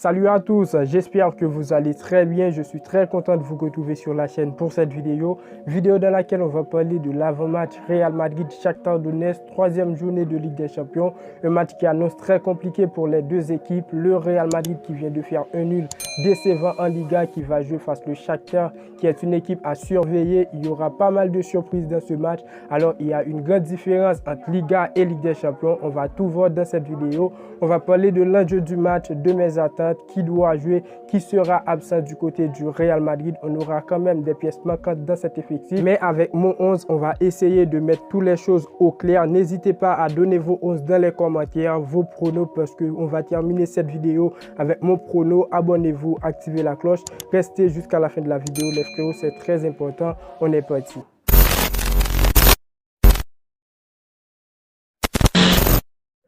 Salut à tous, j'espère que vous allez très bien. Je suis très content de vous retrouver sur la chaîne pour cette vidéo dans laquelle on va parler de l'avant-match Real Madrid-Shakhtar Donetsk, troisième journée de Ligue des Champions. Un match qui annonce très compliqué pour les deux équipes. Le Real Madrid qui vient de faire un nul décevant en Liga, qui va jouer face au Shakhtar, qui est une équipe à surveiller. Il y aura pas mal de surprises dans ce match. Alors, il y a une grande différence entre Liga et Ligue des Champions. On va tout voir dans cette vidéo. On va parler de l'enjeu du match, de mes attentes, qui doit jouer, qui sera absent du côté du Real Madrid. On aura quand même des pièces manquantes dans cet effectif. Mais avec mon 11, on va essayer de mettre toutes les choses au clair. N'hésitez pas à donner vos 11 dans les commentaires, vos pronos, parce qu'on va terminer cette vidéo avec mon prono. Abonnez-vous, activez la cloche, restez jusqu'à la fin de la vidéo. Les frérots, c'est très important. On est parti.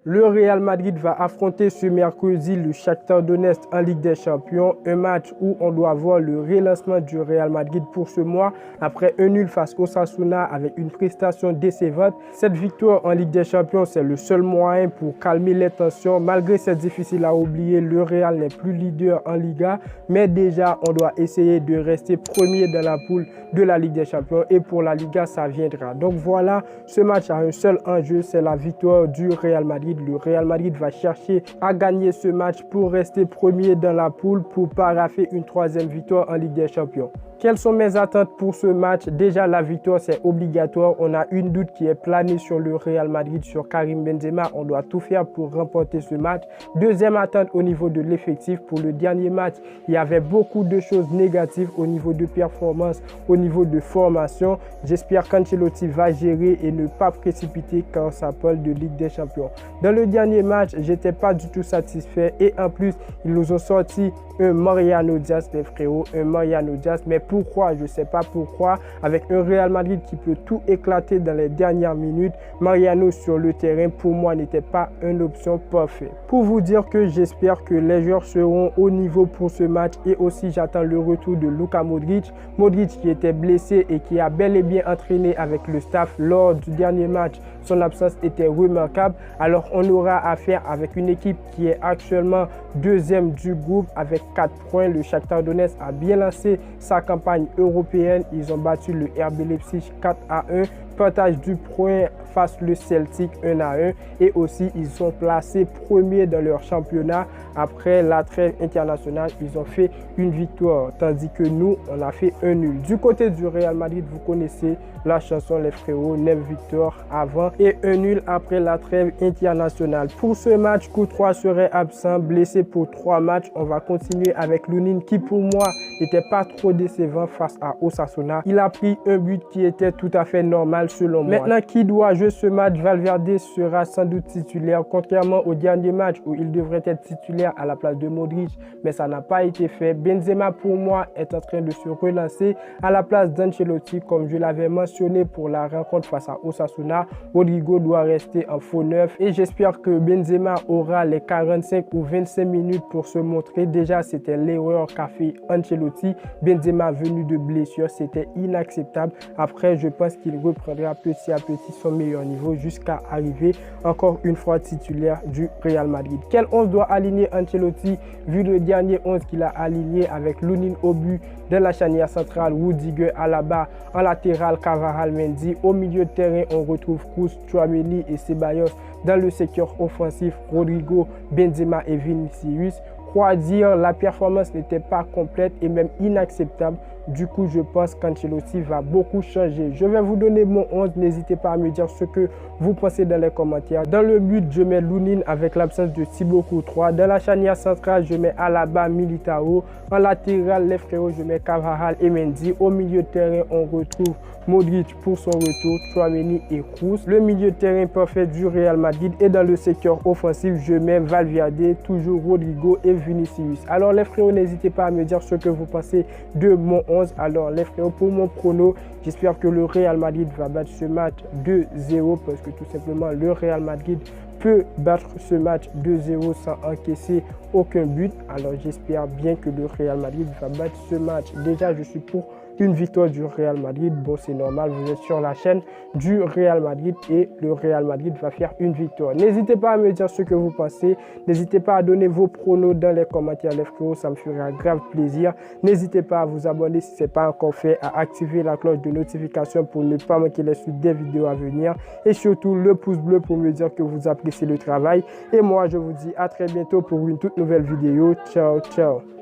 Le Real Madrid va affronter ce mercredi le Shakhtar Donetsk en Ligue des Champions. Un match où on doit voir le relancement du Real Madrid pour ce mois. Après un nul face au Osasuna avec une prestation décevante. Cette victoire en Ligue des Champions, c'est le seul moyen pour calmer les tensions. Malgré c'est difficile à oublier, le Real n'est plus leader en Liga. Mais déjà, on doit essayer de rester premier dans la poule de la Ligue des Champions. Et pour la Liga, ça viendra. Donc voilà, ce match a un seul enjeu, c'est la victoire du Real Madrid. Le Real Madrid va chercher à gagner ce match pour rester premier dans la poule, pour paraffer une troisième victoire en Ligue des Champions. Quelles sont mes attentes pour ce match? Déjà, la victoire, c'est obligatoire. On a une doute qui est planée sur le Real Madrid, sur Karim Benzema. On doit tout faire pour remporter ce match. Deuxième attente au niveau de l'effectif. Pour le dernier match, il y avait beaucoup de choses négatives au niveau de performance, au niveau de formation. J'espère qu'Ancelotti va gérer et ne pas précipiter quand ça parle de Ligue des Champions. Dans le dernier match, j'étais pas du tout satisfait. Et en plus, ils nous ont sorti un Mariano Diaz, les frérots, un Mariano Diaz. Mais pourquoi? Je ne sais pas pourquoi. Avec un Real Madrid qui peut tout éclater dans les dernières minutes, Mariano sur le terrain, pour moi, n'était pas une option parfaite. Pour vous dire que j'espère que les joueurs seront au niveau pour ce match, et aussi j'attends le retour de Luka Modric. Modric qui était blessé et qui a bel et bien entraîné avec le staff lors du dernier match. Son absence était remarquable. Alors on aura affaire avec une équipe qui est actuellement deuxième du groupe avec 4 points. Le Shakhtar Donetsk a bien lancé sa campagne européenne. Ils ont battu le RB Leipzig 4-1. Partage du point face le Celtic 1-1, et aussi ils sont placés premiers dans leur championnat. Après la trêve internationale, ils ont fait une victoire, tandis que nous, on a fait un nul. Du côté du Real Madrid, vous connaissez la chanson les frérots, 9 victoires avant et un nul après la trêve internationale. Pour ce match, Courtois serait absent, blessé pour 3 matchs. On va continuer avec Lunin qui pour moi n'était pas trop décevant face à Osasuna. Il a pris un but qui était tout à fait normal selon moi. Maintenant, qui doit jouer ce match? Valverde sera sans doute titulaire, contrairement au dernier match où il devrait être titulaire à la place de Modric, mais ça n'a pas été fait. Benzema pour moi est en train de se relancer à la place d'Ancelotti, comme je l'avais mentionné pour la rencontre face à Osasuna. Rodrigo doit rester en faux neuf, et j'espère que Benzema aura les 45 ou 25 minutes pour se montrer. Déjà, c'était l'erreur qu'a fait Ancelotti. Benzema venu de blessure, c'était inacceptable. Après, je pense qu'il reprendra petit à petit son meilleur niveau jusqu'à arriver encore une fois titulaire du Real Madrid. Quel 11 doit aligner Ancelotti vu le dernier 11 qu'il a aligné avec Lunin au but, dans la charnière centrale Rudiger, Alaba, en latéral Carvajal, Mendy, au milieu de terrain on retrouve Kroos, Tchouaméni et Ceballos, dans le secteur offensif Rodrigo, Benzema et Vinicius. Quoi dire, la performance n'était pas complète et même inacceptable. Du coup, je pense qu'Ancelotti va beaucoup changer. Je vais vous donner mon 11. N'hésitez pas à me dire ce que vous pensez dans les commentaires. Dans le but, je mets Lunin avec l'absence de Thibaut Courtois. Dans la charnière centrale, je mets Alaba, Militao. En latéral, les frérots, je mets Carvajal et Mendy. Au milieu de terrain, on retrouve Modric pour son retour, Tchouaméni et Kroos. Le milieu de terrain parfait du Real Madrid. Et dans le secteur offensif, je mets Valverde, toujours Rodrigo et Vinicius. Alors les frérots, n'hésitez pas à me dire ce que vous pensez de mon 11. Alors les frérots, pour mon prono, j'espère que le Real Madrid va battre ce match 2-0, parce que tout simplement le Real Madrid peut battre ce match 2-0 sans encaisser aucun but. Alors j'espère bien que le Real Madrid va battre ce match. Déjà, je suis pour une victoire du Real Madrid. Bon, c'est normal, vous êtes sur la chaîne du Real Madrid et le Real Madrid va faire une victoire. N'hésitez pas à me dire ce que vous pensez. N'hésitez pas à donner vos pronos dans les commentaires, les frérots, ça me fera grave plaisir. N'hésitez pas à vous abonner si ce n'est pas encore fait, à activer la cloche de notification pour ne pas manquer les suites des vidéos à venir. Et surtout, le pouce bleu pour me dire que vous appréciez le travail. Et moi, je vous dis à très bientôt pour une toute nouvelle vidéo. Ciao, ciao.